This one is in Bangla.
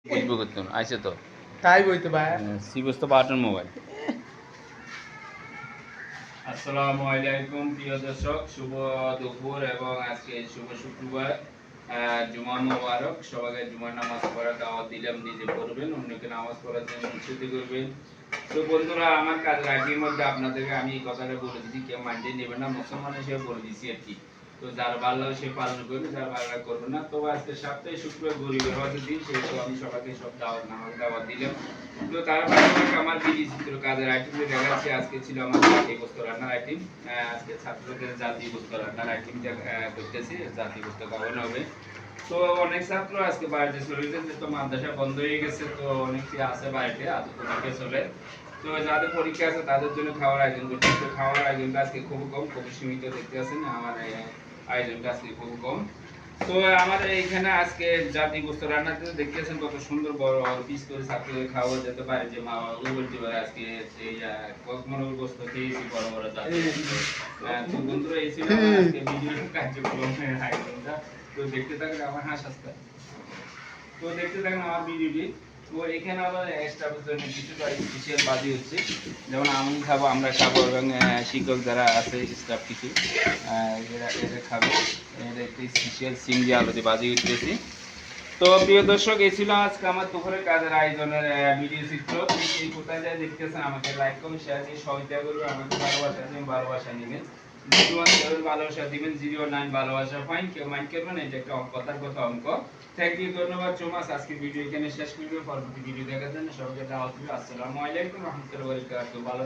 বুঝবো করতাম আইসে তো তাই বইতে ভাই শ্রীবস্ত পাটন মোবাইল। আসসালামু আলাইকুম প্রিয় দর্শক, শুভ দুপুর এবং আজকে শুভ শুক্রবার, জুমা মোবারক। সবাইকে জুমার নামাজ পড়ার দাওয়াত দিলাম, নিজে পড়বেন, অন্যকে নামাজ পড়ার জন্য উৎসাহিত করবেন। তো বন্ধুরা, আমার কাজের আইডির মধ্যে আপনাদেরকে আমি এই কথাটা বলে দিচ্ছি, কেউ মাইন্ডে নেবেন না, মুসলমান হিসেবে বলে দিচ্ছি আর কি। তো যার ভালো সে পালন করবে, যার ভালো করবে না। তো আজকে সপ্তাহে শুক্রবার গরিবের হজের দিন, সেহেতু আমি সবাইকে সব দাওয়াত দিলাম। তো তার পাশাপাশি আমার বিডি চিত্র কাজের আইটেম দেখাচ্ছি। আজকে ছিল আমার জাতীয় গোস্ত রান্নার আইটেম। আজকে ছাত্রদের জাতীয় গোস্ত রান্নার আইটেমটা করতেছি, জাতীয় গোস্ত খাওয়ানো হবে। তো অনেক ছাত্র আজকে বাড়িতে চলে গেছে, তো মাদ্রাসা বন্ধ হয়ে গেছে, তো অনেকে আছে বাড়িতে, আতঙ্কে চলে। তো যাদের পরীক্ষা আছে তাদের জন্য খাওয়ার আয়োজন করছি। তো খাওয়ার আয়োজনটা আজকে খুব কম, খুব সীমিত দেখতে আছেন। আমার আয়োজনটা আজকে খুব কম। তো আমাদের এইখানে আজকে জাতীয় গোস্ত রান্নাতে দেখতেছেন কত সুন্দর বড় পিস করে ছাত্রদের খাওয়া যেতে পারে, যে মা বাবা বলতে পারে আজকে সেই কখনো গোস্ত খেয়েছি বড় বড় জাতীয়। তো বন্ধুরা, এই ছিল আমার আজকে ভিডিও কার্যক্রমের আয়োজনটা। তো দেখতে থাকেন আমার হাসতে, তো দেখতে থাকেন আমার ভিডিওটি। তো এখানে আবার স্টাফের জন্য কিছুটা স্পেশাল বাজি হচ্ছে, যেমন আমি খাবো, আমরা খাবো, এবং শিক্ষক যারা আছে স্টাফ কিছু এরা খাবে। এটা একটি স্পেশাল সিঙ্গি আলুতে বাজি উঠতেছি। তো প্রিয় দর্শক, এই ছিল আজকে আমার দুপুরের কাজের আয়োজনের ভিডিও চিত্র। এই কোথায় যায় দেখতেছেন, আমাকে লাইক কমেন্ট শেয়ার দিয়ে সহযোগিতা করবে, আমাকে ভালোবাসা দিবেন, ভালোবাসা নেবেন। 01 ভালোবাসা দিবেন, 09 ভালোবাসা ফাইন, কেউ মাইন্ড করবেন, এটা একটা কথার কথা অঙ্ক। থ্যাংক ইউ, ধন্যবাদ সো মাচ। আজকে ভিডিও এখানে শেষ করব, পরবর্তী ভিডিও দেখার জন্য সবাইকে দাওয়াত দিই। আসসালামু আলাইকুম রহমতুল্লাহি ওয়া বারাকাতুহু। ভালো